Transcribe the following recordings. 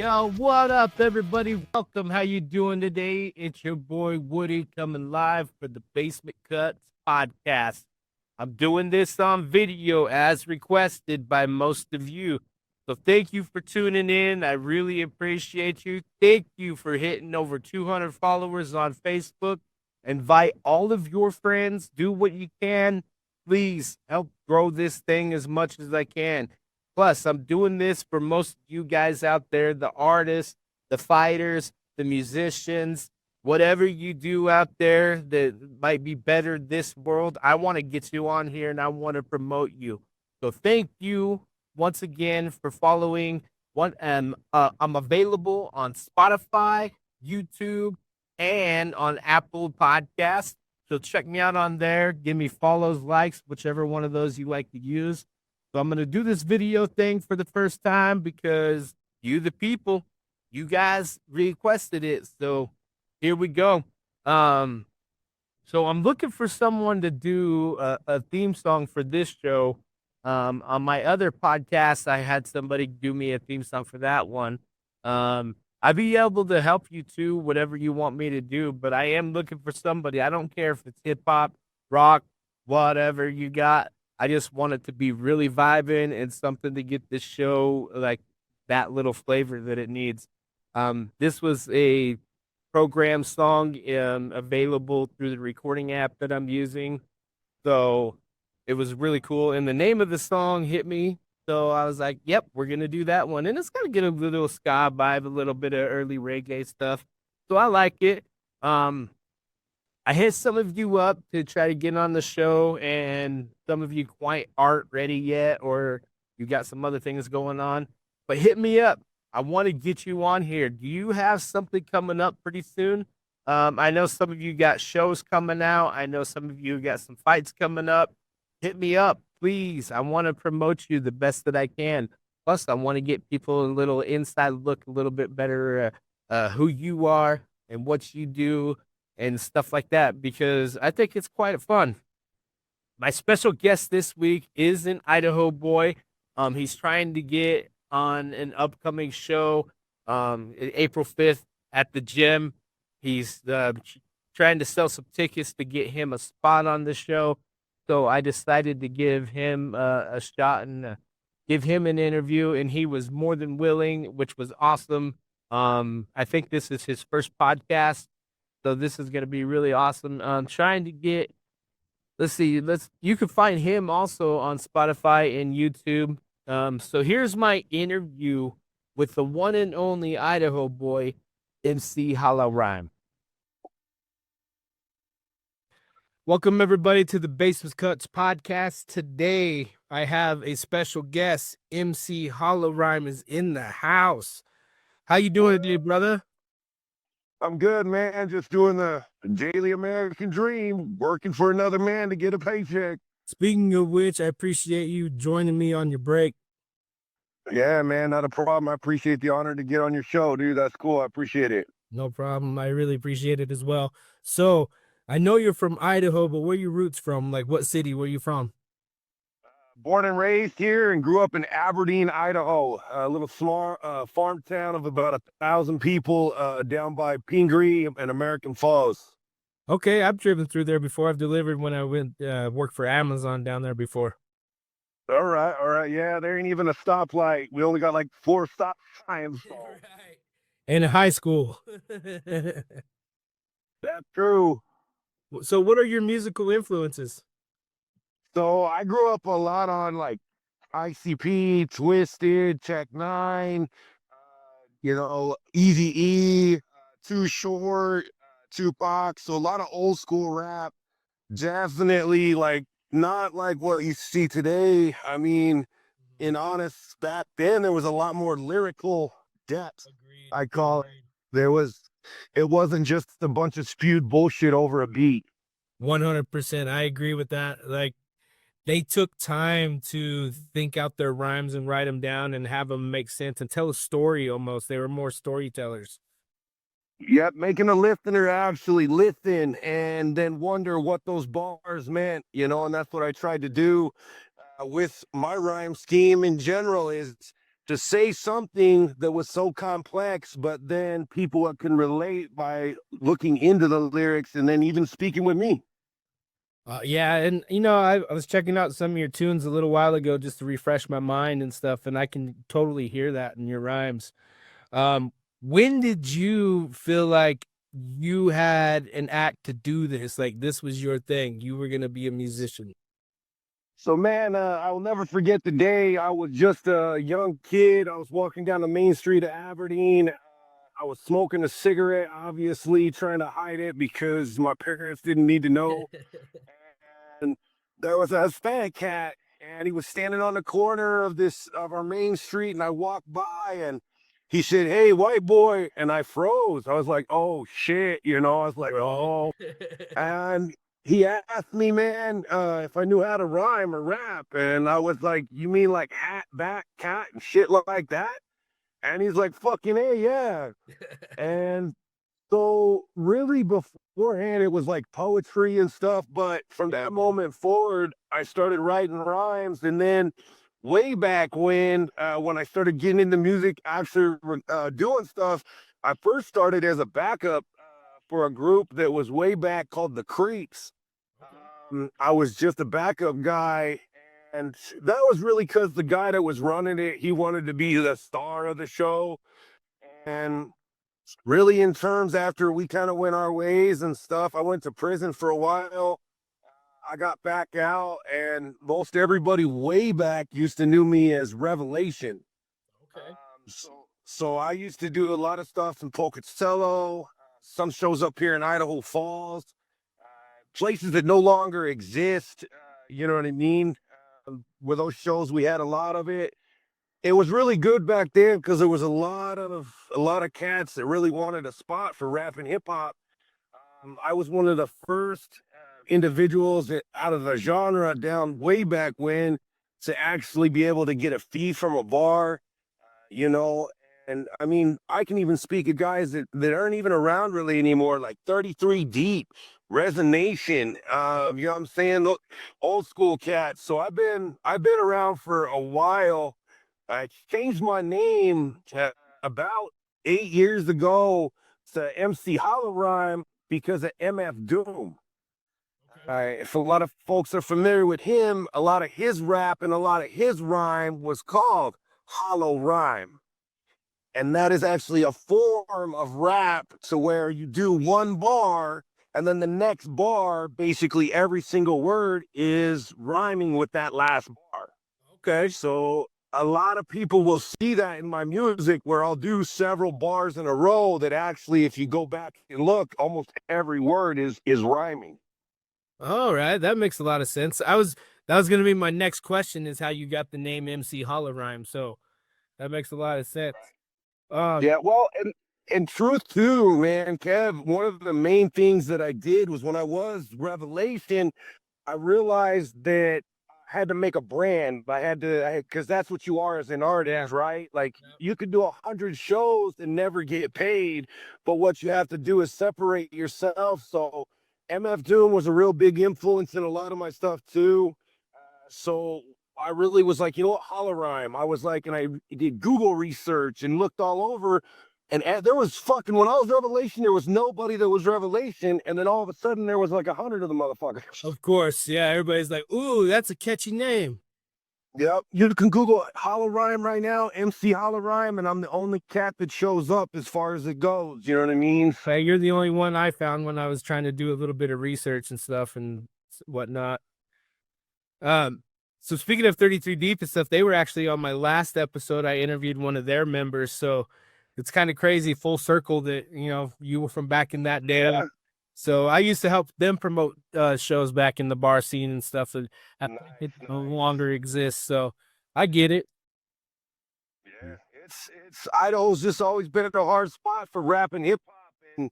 Yo, what up, everybody? Welcome. How you doing today? It's your boy Woody coming live for the Basement Cuts podcast. I'm doing this on video as requested by most of you. So thank you for tuning in. I really appreciate you. Thank you for hitting over 200 followers on Facebook. Invite all of your friends. Do what you can. Please help grow this thing as much as I can. Plus, I'm doing this for most of you guys out there, the artists, the fighters, the musicians, whatever you do out there that might be better this world. I want to get you on here and I want to promote you. So thank you once again for following. I'm available on Spotify, YouTube, and on Apple Podcasts. So check me out on there. Give me follows, likes, whichever one of those you like to use. So I'm going to do this video thing for the first time because you, the people, you guys requested it. So here we go. So I'm looking for someone to do a theme song for this show. On my other podcast, I had somebody do me a theme song for that one. I'd be able to help you too, whatever you want me to do, but I am looking for somebody. I don't care if it's hip hop, rock, whatever you got. I just want it to be really vibing and something to get this show like that little flavor that it needs. This was a program song available through the recording app that I'm using. So it was really cool. And the name of the song hit me. So I was like, yep, we're going to do that one. And it's going to get a little ska vibe, a little bit of early reggae stuff. So I like it. I hit some of you up to try to get on the show, and some of you quite aren't ready yet, or you got some other things going on. But hit me up. I want to get you on here. Do you have something coming up pretty soon? I know some of you got shows coming out. I know some of you got some fights coming up. Hit me up, please. I want to promote you the best that I can. Plus, I want to get people a little inside look, a little bit better who you are and what you do and stuff like that, because I think it's quite fun. My special guest this week is an Idaho boy. He's trying to get on an upcoming show April 5th at the gym. He's trying to sell some tickets to get him a spot on the show. So I decided to give him a shot and give him an interview, and he was more than willing, which was awesome. I think this is his first podcast. So this is going to be really awesome. I'm trying to get, you can find him also on Spotify and YouTube. So here's my interview with the one and only Idaho boy, MC Holorhyme. Welcome everybody to the Basement Cuts podcast. Today I have a special guest. MC Holorhyme is in the house. How you doing today, brother? I'm good, man. Just doing the daily American dream, working for another man to get a paycheck. Speaking of which, I appreciate you joining me on your break. Yeah, man, not a problem. I appreciate the honor to get on your show, dude. That's cool. I appreciate it. No problem. I really appreciate it as well. So I know you're from Idaho, but where are your roots from? Like what city? Where are you from? Born and raised here and grew up in Aberdeen, Idaho, a little small farm town of about 1,000 people down by Pingree and American Falls. Okay, I've driven through there before. I've delivered when I went work for Amazon down there before. All right. Yeah, there ain't even a stoplight. We only got like 4 stop signs. So. Right. In high school. That's true. So what are your musical influences? So I grew up a lot on like ICP, Twisted, Tech Nine, Easy Too Short, Tupac. So a lot of old school rap. Definitely like not like what you see today. I mean, in honest, back then there was a lot more lyrical depth. Agreed. I call it. It wasn't just a bunch of spewed bullshit over a beat. 100%. I agree with that. Like they took time to think out their rhymes and write them down and have them make sense and tell a story almost. They were more storytellers. Yep, making a listener actually listen and then wonder what those bars meant, and that's what I tried to do with my rhyme scheme in general is to say something that was so complex, but then people can relate by looking into the lyrics and then even speaking with me. Yeah, and I was checking out some of your tunes a little while ago just to refresh my mind and stuff, and I can totally hear that in your rhymes. Um, when did you feel like you had an act to do this? Like this was your thing. You were gonna be a musician. So, man, I will never forget the day. I was just a young kid. I was walking down the main street of Aberdeen. I was smoking a cigarette, obviously trying to hide it because my parents didn't need to know. And there was a Hispanic cat, and he was standing on the corner of our main street, and I walked by, and he said, "Hey, white boy," and I froze. I was like, "Oh shit," I was like, "Oh." And he asked me, man, if I knew how to rhyme or rap, and I was like, "You mean like hat, back, cat, and shit like that?" And he's like, "Fucking A, yeah." And so really beforehand, it was like poetry and stuff. But from that moment forward, I started writing rhymes. And then way back when I started getting into music, actually doing stuff, I first started as a backup for a group that was way back called the Creeps. I was just a backup guy. And that was really because the guy that was running it, he wanted to be the star of the show. And really, in terms after we kind of went our ways and stuff, I went to prison for a while. I got back out, and most everybody way back used to knew me as Revelation. Okay. So I used to do a lot of stuff in Pocatello, some shows up here in Idaho Falls, places that no longer exist. You know what I mean? With those shows, we had a lot of it. It was really good back then because there was a lot of cats that really wanted a spot for rap and hip hop. I was one of the first individuals out of the genre down way back when to actually be able to get a fee from a bar, you know. And I mean, I can even speak of guys that aren't even around really anymore, like 33 Deep, Resonation, you know what I'm saying? Old school cats. So I've been around for a while. I changed my name about 8 years ago to MC Holorhyme because of MF Doom. If a lot of folks are familiar with him, a lot of his rap and a lot of his rhyme was called hollow rhyme. And that is actually a form of rap to where you do one bar and then the next bar, basically every single word is rhyming with that last bar. Okay, so a lot of people will see that in my music where I'll do several bars in a row that actually, if you go back and look, almost every word is rhyming. All right, that makes a lot of sense. That was gonna be my next question is how you got the name MC Holorhyme. So that makes a lot of sense. Um, Yeah, well, and truth too, man, Kev, one of the main things that I did was when I was Revelation, I realized that I had to make a brand. I had to, because that's what you are as an artist, right? Like you could do 100 shows and never get paid, but what you have to do is separate yourself. So MF Doom was a real big influence in a lot of my stuff too. So I really was like, you know what, Holorhyme. I was like, and I did Google research and looked all over. And there was fucking, when I was Revelation, there was nobody that was Revelation. And then all of a sudden, there was like 100 of the motherfuckers. of course, yeah, everybody's like, "Ooh, that's a catchy name." Yep. You can Google Holorhyme right now, MC Holorhyme, and I'm the only cat that shows up as far as it goes. You know what I mean? Hey, you're the only one I found when I was trying to do a little bit of research and stuff and whatnot. Um, so speaking of 33 Deep and stuff, they were actually on my last episode. I interviewed one of their members, so it's kind of crazy, full circle that you were from back in that day. Yeah. So I used to help them promote shows back in the bar scene and stuff that it Nice, no nice. longer exists. So I get it. Yeah. It's Idaho's just always been at a hard spot for rap and hip hop.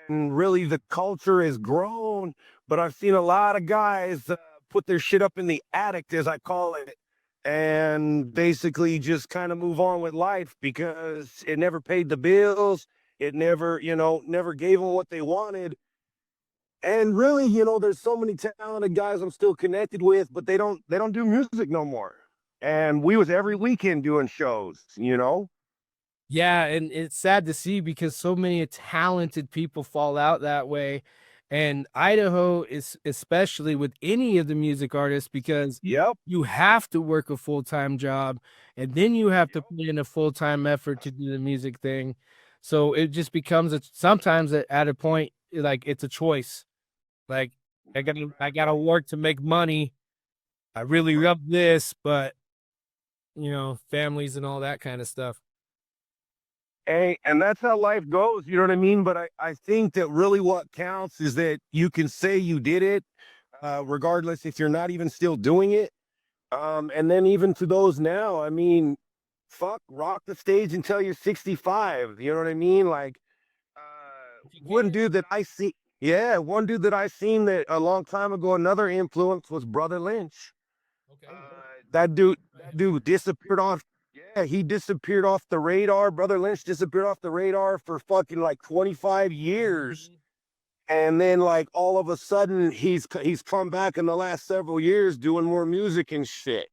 And really the culture has grown, but I've seen a lot of guys put their shit up in the attic, as I call it, and basically just kind of move on with life because it never paid the bills. It never, never gave them what they wanted. And really, there's so many talented guys I'm still connected with, but they don't do music no more. and we was every weekend doing shows, you know? Yeah, and it's sad to see because so many talented people fall out that way. And Idaho is especially with any of the music artists because Yep. you have to work a full-time job and then you have to Yep. put in a full-time effort to do the music thing. So it just becomes sometimes at a point like it's a choice. Like I gotta work to make money. I really Right. love this, but families and all that kind of stuff. And that's how life goes, you know what I mean? But I think that really what counts is that you can say you did it, regardless if you're not even still doing it. And then even to those now, I mean, fuck, rock the stage until you're 65. You know what I mean? Like, If you one can. dude that I see, yeah, one dude that I seen that a long time ago, another influence was Brother Lynch. Okay. That dude disappeared off. Yeah, he disappeared off the radar. Brother Lynch disappeared off the radar for fucking like 25 years. Mhm. And then like all of a sudden he's come back in the last several years doing more music and shit.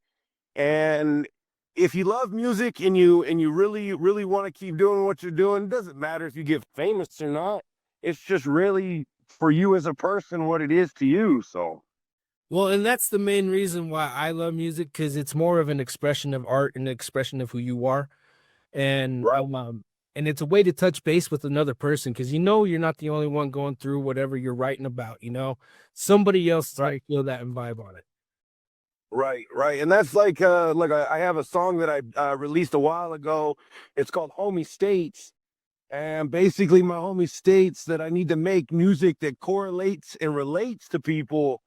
And if you love music and you really want to keep doing what you're doing, it doesn't matter if you get famous or not. It's just really for you as a person what it is to you. So Well, and that's the main reason why I love music because it's more of an expression of art and an expression of who you are, and right, and it's a way to touch base with another person because you're not the only one going through whatever you're writing about. Somebody else is right, gonna feel that and vibe on it. right. And that's like I have a song that I released a while ago. It's called Homie States. And basically my homie states that I need to make music that correlates and relates to people.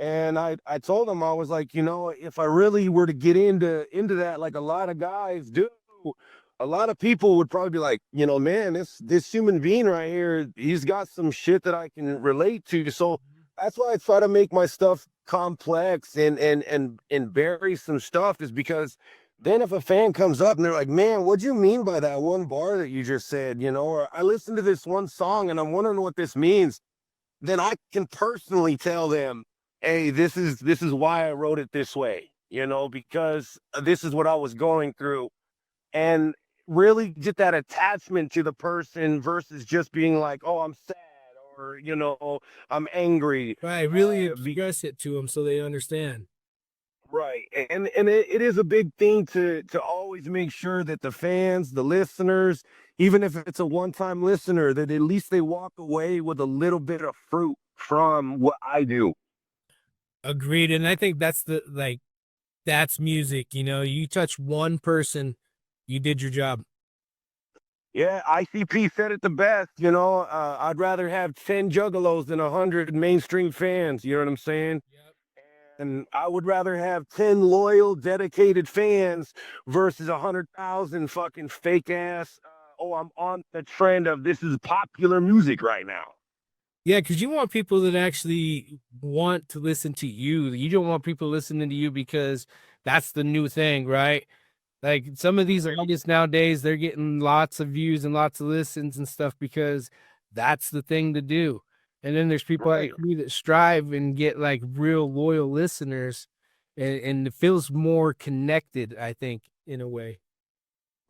And I told him, I was like, if I really were to get into that, like a lot of guys do, a lot of people would probably be like, man, this human being right here, he's got some shit that I can relate to. So that's why I try to make my stuff complex and bury some stuff, is because then if a fan comes up and they're like, man, what'd you mean by that one bar that you just said, or I listened to this one song and I'm wondering what this means, then I can personally tell them, hey, this is why I wrote it this way, because this is what I was going through. And really get that attachment to the person versus just being like, oh, I'm sad, or I'm angry. Right, really Be express it to them so they understand. right. And it is a big thing to always make sure that the fans, the listeners, even if it's a one-time listener, that at least they walk away with a little bit of fruit from what I do. Agreed, and I think that's music. You touch one person, you did your job. Yeah, ICP said it the best. I'd rather have 10 juggalos than 100 mainstream fans. You know what I'm saying? Yep. And I would rather have 10 loyal, dedicated fans versus 100,000 fucking fake ass. Oh, I'm on the trend of this is popular music right now. Yeah, because you want people that actually want to listen to you. You don't want people listening to you because that's the new thing, right? Like some of these Right. artists nowadays, they're getting lots of views and lots of listens and stuff because that's the thing to do. And then there's people Right. like me that strive and get like real loyal listeners, and it feels more connected, I think, in a way.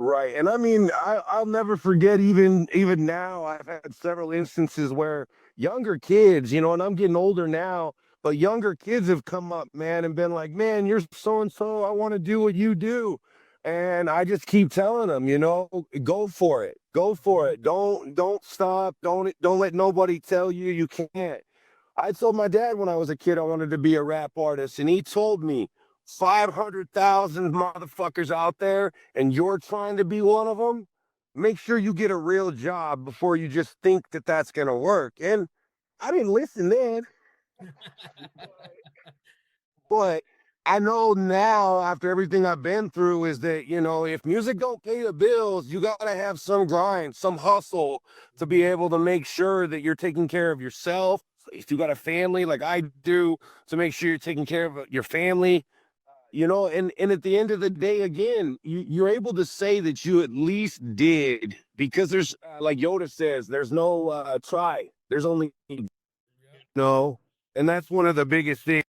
Right. And I mean, I'll never forget, even now, I've had several instances where younger kids, and I'm getting older now, but younger kids have come up, man, and been like, man, you're so and so, I want to do what you do. And I just keep telling them, go for it. Go for Mhm. it. Don't stop. Don't let nobody tell you you can't. I told my dad when I was a kid I wanted to be a rap artist, and he told me 500,000 motherfuckers out there, and you're trying to be one of them. Make sure you get a real job before you just think that that's going to work. And I didn't listen then, but I know now after everything I've been through is that, if music don't pay the bills, you got to have some grind, some hustle to be Mhm. able to make sure that you're taking care of yourself. If you got a family like I do, to make sure you're taking care of your family, and at the end of the day, again, you're able to say that you at least did, because there's, like Yoda says, there's no try, there's only no. And that's one of the biggest things.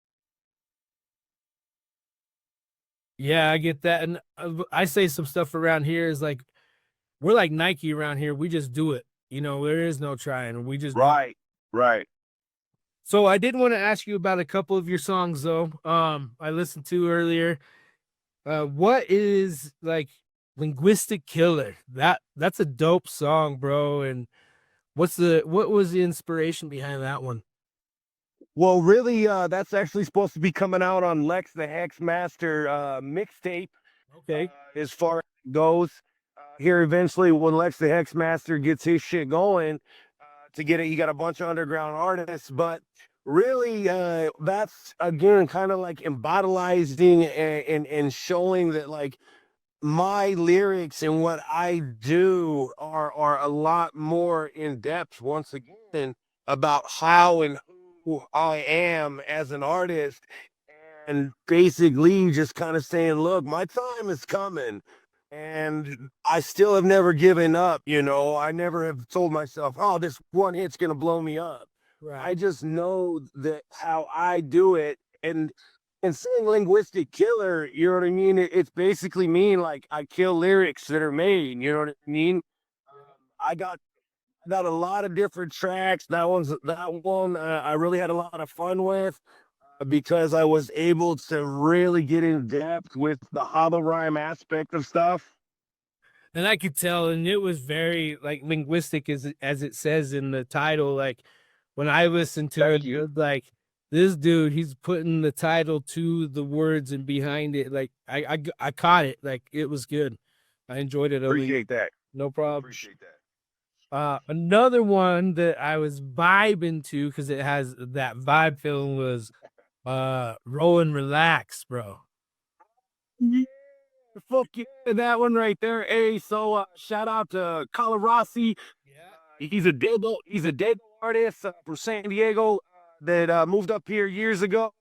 Yeah, I get that. And I say some stuff around here is like, we're like Nike around here. We just do it. You know, there is no trying. We just do. Right, right. So I did want to ask you about a couple of your songs though. I listened to earlier. What is like Linguistic Killer? That's a dope song, bro. And what was the inspiration behind that one? Well, really, that's actually supposed to be coming out on Lex the Hex Master mixtape. Okay. As far as it goes, here eventually when Lex the Hex Master gets his shit going, to get it, you got a bunch of underground artists, but really, that's again kind of like immortalizing and showing that like my lyrics and what I do are a lot more in depth once again about how and who I am as an artist, and basically just kind of saying, look, my time is coming and I still have never given up. You know, I never have told myself, oh, this one hit's going to blow me up. I Right. just know that how I do it. And saying linguistic killer, you know what I mean? It's basically mean like I kill lyrics that are made. You know what I mean? I got a lot of different tracks. That one I really had a lot of fun with because I was able to really get in depth with the holorhyme aspect of stuff. And I could tell, and it was very like linguistic as it says in the title. Like when I listened to Thank it, you. like this dude, he's putting the title to the words and behind it. Like I caught it. Like it was good. I enjoyed it. Ali. Appreciate that. No problem. Appreciate that. Another one that I was vibing to because it has that vibe feeling was roll and relax, bro. Yeah, fuck yeah, that one right there. Hey, so shout out to Colorasi. He's a dead artist from San Diego that moved up here years ago.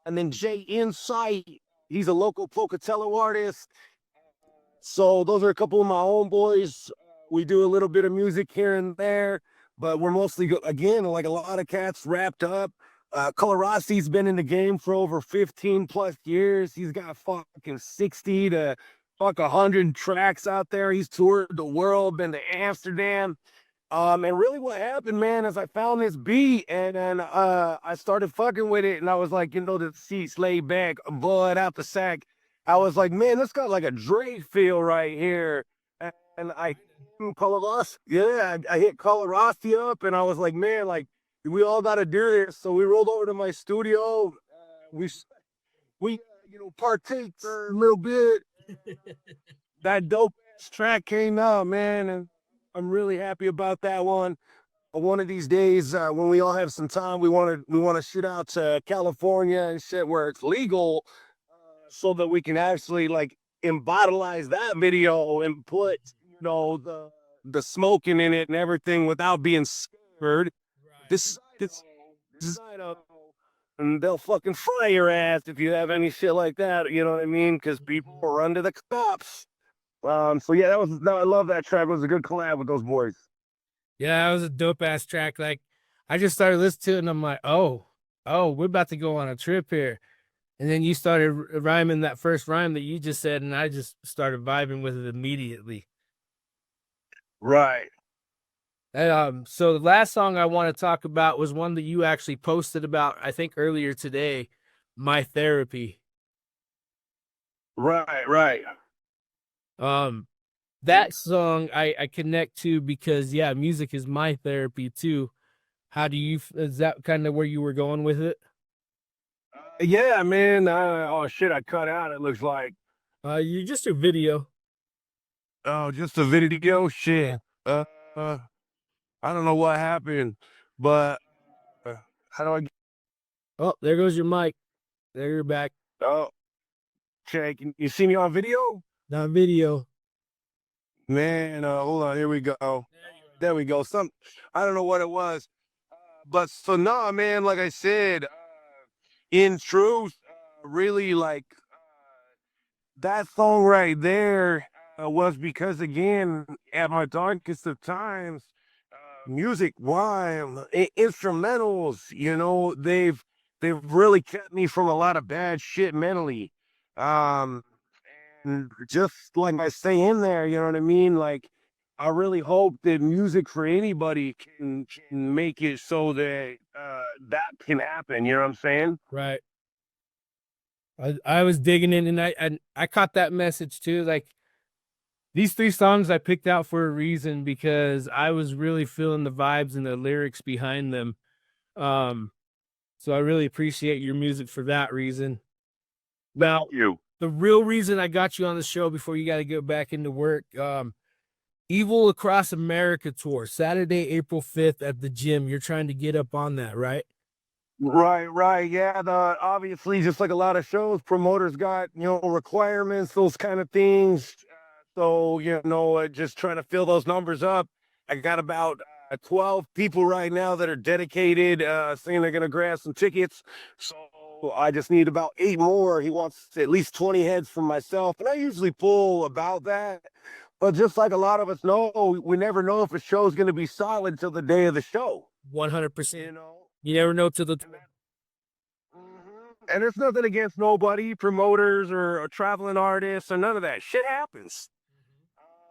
And then Jay Insight, he's a local Pocatello artist. So those are a couple of my homeboys. We do a little bit of music here and there, but we're mostly again like a lot of cats wrapped up. Colorasi's been in the game for over 15 plus years. He's got fucking 60 to 100 tracks out there. He's toured the world, been to Amsterdam. And really what happened, man, is I found this beat and then I started fucking with it and I was like, you know, the seats laid back, blood out the sack. I was like, man, this got like a Drake feel right here. And I Colorado, yeah, I hit Colorado up and I was like, man, like we all gotta do this. So we rolled over to my studio. We you know partake for a little bit. That dope ass track came out, man, and I'm really happy about that one. One of these days, when we all have some time, we want to shoot out to California and shit where it's legal, so that we can actually like immortalize that video and put the smoking in it and everything without being scared. This and they'll fucking fry your ass if you have any shit like that. You know what I mean? Because people run to the cops. So yeah, no, I love that track. It was a good collab with those boys. Yeah, that was a dope ass track. Like I just started listening to it and I'm like, oh, we're about to go on a trip here. And then you started rhyming that first rhyme that you just said, and I just started vibing with it immediately. Right, And, so the last song I want to talk about was one that you actually posted about, I think earlier today, My Therapy. right. Um, that song I connect to because yeah, music is my therapy too. How do you? Is that kind of where you were going with it? Yeah, man. Oh shit, I cut out. It looks like You just a video. just a video. Shit. Uh, uh, I don't know what happened, but how do I? Oh, there goes your mic. There you're back. Oh, check. You see me on video? Not video. Man, hold on. Here we go. There we go. I don't know what it was, but so nah, man. Like I said, in truth, really like that song right there was because again, at my darkest of times, music, why instrumentals, you know, they've really kept me from a lot of bad shit mentally. And just like I say in there, you know what I mean? Like, I really hope that music for anybody can make it so that that can happen. You know what I'm saying? Right. I was digging in, and I caught that message too. Like these three songs I picked out for a reason because I was really feeling the vibes and the lyrics behind them. Um, so I really appreciate your music for that reason. Now, Thank you. the real reason I got you on the show before you got to go back into work, Evil Across America tour, Saturday, April 5th at the gym. You're trying to get up on that, right? Right, right. Yeah, the obviously just like a lot of shows, promoters got, requirements, those kind of things. So, just trying to fill those numbers up. I got about 12 people right now that are dedicated, saying they're gonna grab some tickets. So I just need about 8 more. He wants at least 20 heads from myself, and I usually pull about that. But just like a lot of us know, we never know if a show's gonna be solid till the day of the show. 100%. You know. You never know till the And there's nothing against nobody, promoters or traveling artists or none of that. Shit happens.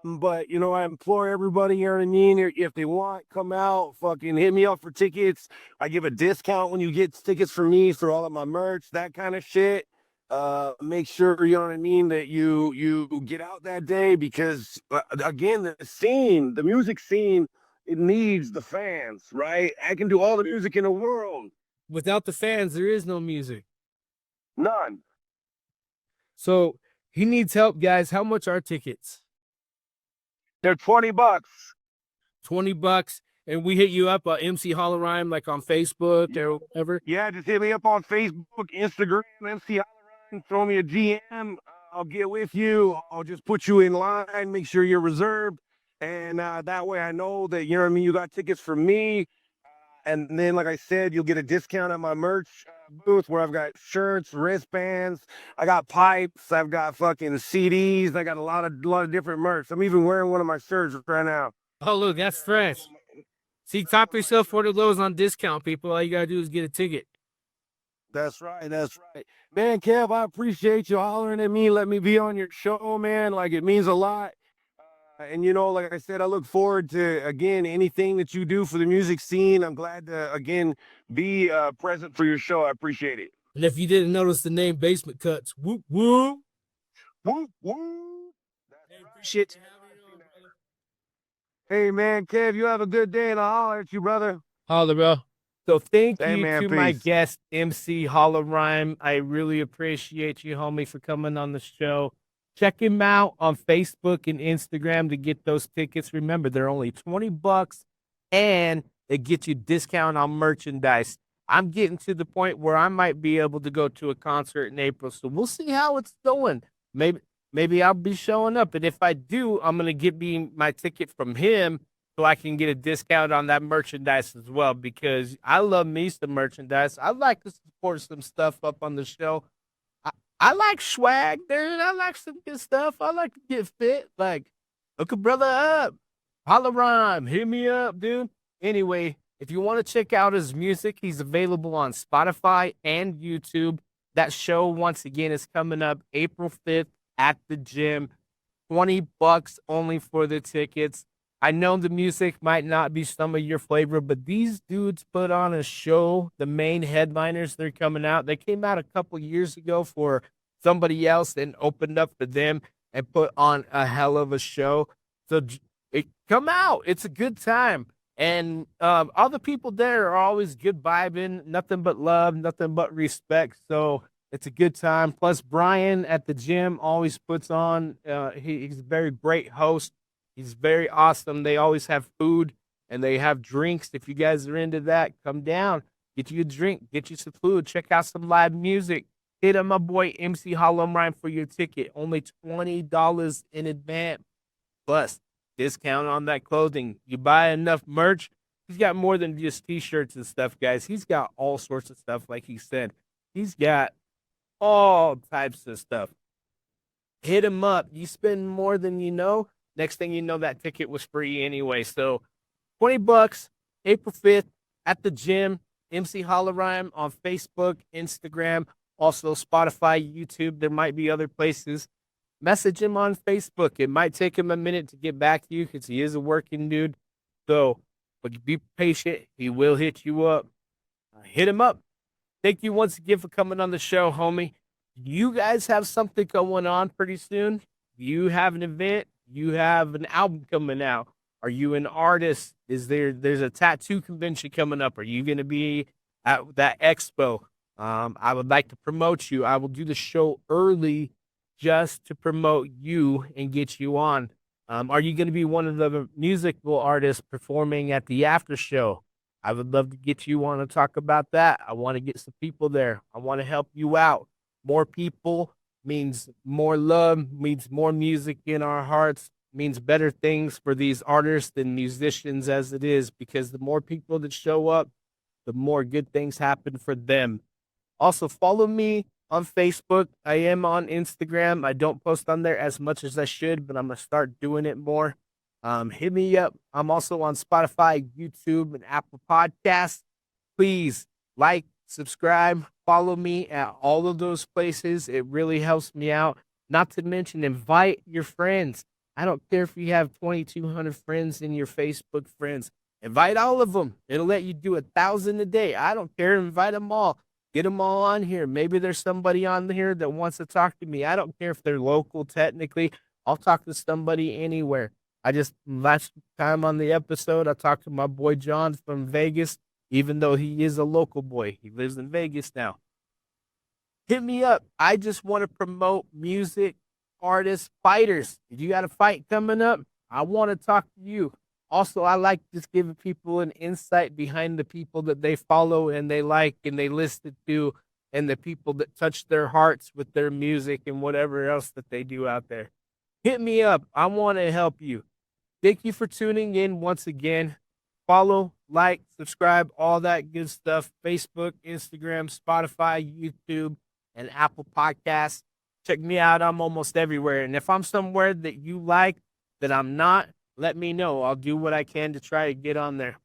But I implore everybody, you know what I mean? If they want, come out, fucking hit me up for tickets. I give a discount when you get tickets for me for all of my merch, that kind of shit. Make sure, you know what I mean, that you get out that day because again, the music scene, it needs the fans, right? I can do all the music in the world. without the fans, there is no music. None. So he needs help, guys. How much are tickets? They're $20. 20 bucks. And we hit you up MC Holorhyme, like on Facebook Yeah, or whatever. yeah, just hit me up on Facebook, Instagram, MC Hotline, throw me a GM. I'll get with you. I'll just put you in line, make sure you're reserved. And that way I know that, you know what I mean, you got tickets for me. And then, like I said, you'll get a discount at my merch booth where I've got shirts, wristbands, I got pipes, I've got fucking CDs, I got a lot of different merch. I'm even wearing one of my shirts right now. Oh, look, that's fresh. See, top yourself one of those on discount, people. All you gotta do is get a ticket. That's right. That's right. Man, Kev, I appreciate you hollering at me. Let me be on your show, man. Like, it means a lot. And, like I said, I look forward to, again, anything that you do for the music scene. I'm glad to, again, be present for your show. I appreciate it. And if you didn't notice the name Basement Cuts, whoop whoop. Woo, woo. That's Hey, right. appreciate you Man, having me on, brother. hey, man, Kev, you have a good day, and I'll holler at you, brother. Holla, bro. So thank Hey, you man, to my peace. guest, MC Holorhyme. I really appreciate you, homie, for coming on the show. Check him out on Facebook and Instagram to get those tickets. Remember, they're only 20 bucks and they get you discount on merchandise. I'm getting to the point where I might be able to go to a concert in April. So we'll see how it's going. Maybe I'll be showing up. And if I do, I'm gonna get me my ticket from him so I can get a discount on that merchandise as well because I love me some merchandise. I like to support some stuff up on the show. I, I like swag, dude. I like some good stuff. I like to get fit. Like, hook a brother up. Holla rhyme. Hit me up, dude. Anyway, if you want to check out his music, he's available on Spotify and YouTube. That show, once again, is coming up April 5th at the gym. 20 bucks only for the tickets. I know the music might not be some of your flavor, but these dudes put on a show. The main headliners, they're coming out. They came out a couple years ago for somebody else and opened up for them and put on a hell of a show. So come out. It's a good time. And all the people there are always good vibing, nothing but love, nothing but respect. So it's a good time. Plus, Brian at the gym always puts on. He's a very great host. He's very awesome. They always have food and they have drinks. If you guys are into that, come down, get you a drink, get you some food, check out some live music. Hit up my boy MC Holorhyme for your ticket. Only $20 in advance. Plus, discount on that clothing. You buy enough merch. He's got more than just t-shirts and stuff, guys. He's got all sorts of stuff, like he said. He's got all types of stuff. Hit him up. You spend more than you know. Next thing you know, that ticket was free anyway. So 20 bucks, April 5th at the gym. MC Holorhyme on Facebook, Instagram. Also, Spotify, YouTube, there might be other places. Message him on Facebook. It might take him a minute to get back to you because he is a working dude. So, but be patient. He will hit you up. Hit him up. Thank you once again for coming on the show, homie. You guys have something going on pretty soon. You have an event. You have an album coming out. Are you an artist? There's a tattoo convention coming up? Are you going to be at that expo? I would like to promote you. I will do the show early just to promote you and get you on. Are you going to be one of the musical artists performing at the after show? I would love to get you on to talk about that. I want to get some people there. I want to help you out. More people means more love, means more music in our hearts, means better things for these artists and musicians as it is, because the more people that show up, the more good things happen for them. Also, follow me on Facebook. I am on Instagram. I don't post on there as much as I should, but I'm going to start doing it more. Hit me up. I'm also on Spotify, YouTube, and Apple Podcasts. Please like, subscribe, follow me at all of those places. It really helps me out. Not to mention, invite your friends. I don't care if you have 2,200 friends in your Facebook friends. Invite all of them. It'll let you do 1,000 a day. I don't care. Invite them all. Get them all on here. Maybe there's somebody on here that wants to talk to me. I don't care if they're local, technically. I'll talk to somebody anywhere. Last time on the episode, I talked to my boy John from Vegas, even though he is a local boy. He lives in Vegas now. Hit me up. I just want to promote music, artists, fighters. If you got a fight coming up, I want to talk to you. Also, I like just giving people an insight behind the people that they follow and they like and they listen to, and the people that touch their hearts with their music and whatever else that they do out there. Hit me up. I want to help you. Thank you for tuning in once again. Follow, like, subscribe, all that good stuff. Facebook, Instagram, Spotify, YouTube, and Apple Podcasts. Check me out. I'm almost everywhere. And if I'm somewhere that you like that I'm not, let me know. I'll do what I can to try to get on there.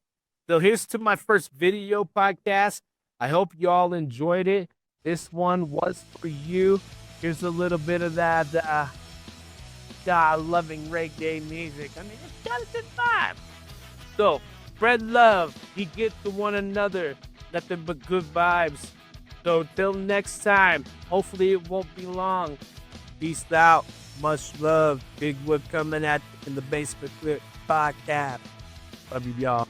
So here's to my first video podcast. I hope you all enjoyed it. This one was for you. Here's a little bit of that loving reggae music. I mean, it's got a good vibe. So, spread love. Be good to one another. Nothing but good vibes. So, till next time, hopefully it won't be long. Peace out. Much love. Big Wood coming at you in the Basement Clip Podcast. Love you, y'all.